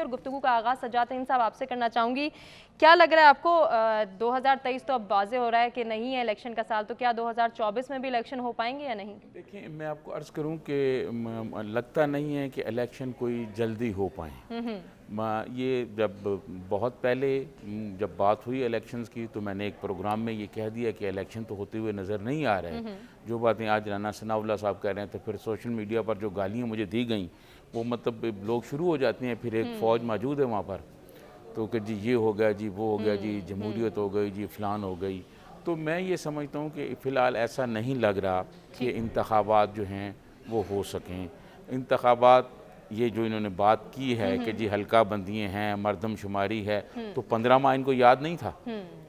और गुफ्तगू का आगाज़ सजातीन साहब आपसे करना चाहूँगी। क्या लग रहा है आपको 2023 तो अब वाज़े हो रहा है कि नहीं है इलेक्शन का साल, तो क्या 2024 में भी इलेक्शन हो पाएंगे या नहीं? देखिए, मैं आपको अर्ज़ करूं कि लगता नहीं है कि इलेक्शन कोई जल्दी हो पाए। ये जब बहुत पहले जब बात हुई इलेक्शंस की, तो मैंने एक प्रोग्राम में ये कह दिया कि इलेक्शन तो होते हुए नज़र नहीं आ रहे। जो बातें आज राना सनाउल्लाह साहब कह रहे हैं, तो फिर सोशल मीडिया पर जो गालियाँ मुझे दी गई, वो मतलब लोग शुरू हो जाते हैं, फिर एक फ़ौज मौजूद है वहाँ पर, तो कि जी ये हो गया, जी वो हो गया, जी जमहूरियत हो गई, जी फ़लान हो गई। तो मैं ये समझता हूँ कि फ़िलहाल ऐसा नहीं लग रहा कि इंतखाबात जो हैं वो हो सकें। इंतखाबात ये जो इन्होंने बात की है कि जी हल्का बंदियाँ हैं, मरदमशुमारी है, तो 15 माह इनको याद नहीं था।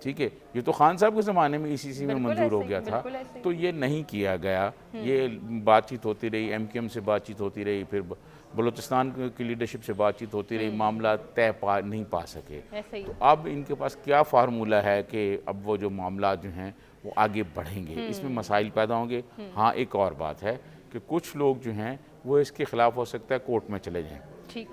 ठीक है, ये तो खान साहब के ज़माने में इसी में मंजूर हो गया था, तो ये नहीं किया गया। ये बातचीत होती रही, MQM से बातचीत होती रही, फिर बलूचिस्तान की लीडरशिप से बातचीत होती रही, मामला तय नहीं पा सके। तो अब इनके पास क्या फार्मूला है कि अब वो जो मामला जो हैं वो आगे बढ़ेंगे, इसमें मसाइल पैदा होंगे। हाँ, एक और बात है कि कुछ लोग जो हैं वो इसके ख़िलाफ़ हो सकता है कोर्ट में चले जाएँ,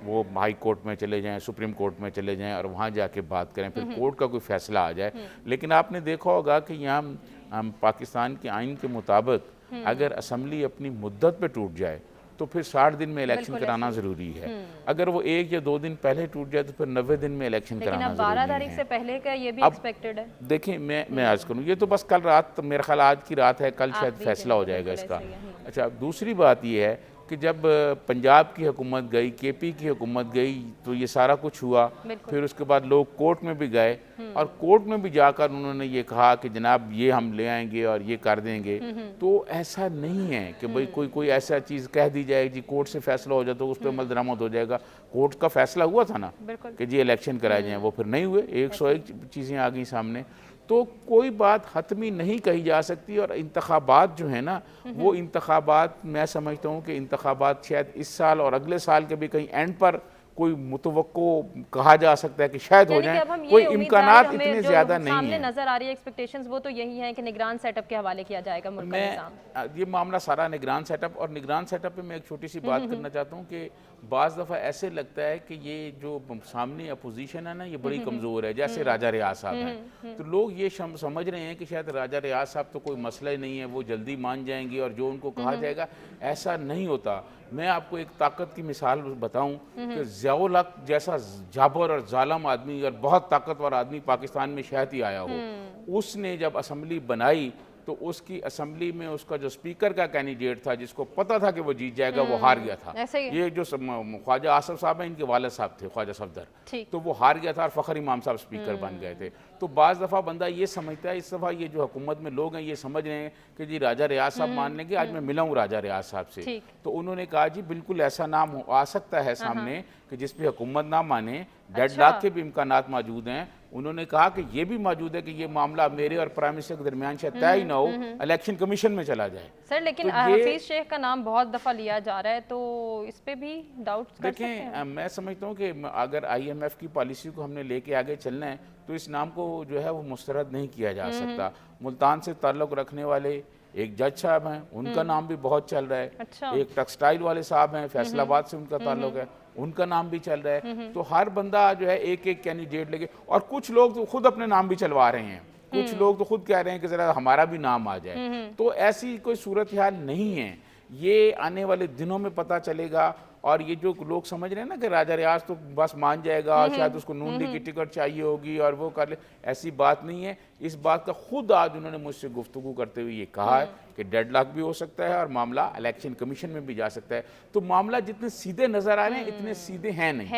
वो हाई कोर्ट में चले जाएं, सुप्रीम कोर्ट में चले जाएं और वहाँ जाके बात करें, फिर कोर्ट का कोई फ़ैसला आ जाए। लेकिन आपने देखा होगा कि यहाँ पाकिस्तान के आइन के मुताबिक अगर असम्बली अपनी मुद्दत पे टूट जाए तो फिर 60 दिन में इलेक्शन कराना ज़रूरी है। अगर वो 1 या 2 दिन पहले टूट जाए तो फिर 90 दिन में इलेक्शन कराना ज़रूरी है। 12 तारीख से पहले का ये भी एक्सपेक्टेड है। देखिए, मैं अर्ज़ करूँ, ये तो बस कल रात, मेरा ख्याल आज की रात है, कल शायद फैसला हो जाएगा इसका। अच्छा, दूसरी बात ये है कि जब पंजाब की हुकूमत गई, KP की हुकूमत गई, तो ये सारा कुछ हुआ। फिर उसके बाद लोग कोर्ट में भी गए और कोर्ट में भी जाकर उन्होंने ये कहा कि जनाब ये हम ले आएंगे और ये कर देंगे। तो ऐसा नहीं है कि भाई कोई ऐसा चीज़ कह दी जाए जी कोर्ट से फैसला हो जाए तो उस पर अमल दरामद हो जाएगा। कोर्ट का फैसला हुआ था ना कि जी इलेक्शन कराए जाएँ, वो फिर नहीं हुए, 101 चीज़ें आ गई सामने। तो कोई बात हतमी नहीं कही जा सकती। और इंतखाबात जो है ना, वो इंतखाबात मैं समझता हूँ कि इंतखाबात शायद इस साल और अगले साल के भी कहीं एंड पर कोई मुतवक्को कहा जा सकता है कि शायद हो जाए, कोई इम्कानात इतने ज़्यादा नहीं है। नजर आ रही है एक्सपेक्टेशंस वो तो यही है कि निगरान सेटअप के हवाले किया जाएगा मुल्क का निज़ाम। ये मामला सारा निगरान सेटअप, और निगरान सेटअप पे मैं एक छोटी सी बात करना चाहता हूँ कि बाज़ दफ़ा ऐसे लगता है कि ये जो सामने अपोजिशन है ना, ये बड़ी कमज़ोर है, जैसे राजा रियाज साहब हैं। तो लोग ये समझ रहे हैं कि शायद राजा रियाज साहब तो कोई मसला ही नहीं है, वो जल्दी मान जाएंगे और जो उनको कहा जाएगा। ऐसा नहीं होता। मैं आपको एक ताकत की मिसाल बताऊं कि ज़ियाउल हक जैसा जाबर और जालिम आदमी और बहुत ताकतवर आदमी पाकिस्तान में शायद ही आया हो। उसने जब असम्बली बनाई तो उसकी असम्बली में उसका जो स्पीकर का कैंडिडेट था, जिसको पता था कि वो जीत जाएगा, वो हार गया था। ये जो ख्वाजा आसिफ साहब हैं, इनके वालिद साहब थे ख्वाजा सफदर, तो वो हार गया था और फ़खर इमाम साहब स्पीकर बन गए थे। तो बाज़ दफ़ा बंदा ये समझता है, इस दफ़ा ये जो हुकूमत में लोग हैं ये समझ रहे हैं कि जी राजा रियाज साहब मान लेंगे। आज मैं मिला हूँ राजा रियाज साहब से, तो उन्होंने कहा जी बिल्कुल ऐसा नाम आ सकता है सामने कि जिस पे हुकूमत ना माने, डेडलॉक के भी इम्कानात मौजूद हैं। उन्होंने कहा कि ये भी मौजूद है कि ये मामला मेरे और प्राइम मिनिस्टर के दरमियान शायद तय ही ना हो, इलेक्शन कमीशन में चला जाए। सर लेकिन हफीज शेख का नाम बहुत दफ़ा लिया जा रहा है, तो इस पे भी डाउट कर सकते हैं? देखें, मैं समझता हूँ कि अगर IMF की पॉलिसी को हमने लेके आगे चलना है तो इस नाम को जो है वो मुस्तरद नहीं किया जा सकता। मुल्तान से ताल्लुक़ रखने वाले एक जज साहब हैं, उनका नाम भी बहुत चल रहा है। अच्छा। एक टेक्सटाइल वाले साहब हैं, फैसलाबाद से उनका ताल्लुक़ है, उनका नाम भी चल रहा है। तो हर बंदा जो है एक एक कैंडिडेट लेके, और कुछ लोग तो खुद अपने नाम भी चलवा रहे हैं, कुछ लोग तो खुद कह रहे हैं कि ज़रा हमारा भी नाम आ जाए। तो ऐसी कोई सूरत हाल नहीं है, ये आने वाले दिनों में पता चलेगा। और ये जो लोग समझ रहे हैं ना कि राजा रियाज तो बस मान जाएगा, शायद उसको नून लीग की टिकट चाहिए होगी और वो कर ले, ऐसी बात नहीं है। इस बात का खुद आज उन्होंने मुझसे गुफ्तगू करते हुए ये कहा है कि डेडलॉक भी हो सकता है और मामला इलेक्शन कमीशन में भी जा सकता है। तो मामला जितने सीधे नजर आ रहे हैं इतने सीधे हैं नहीं।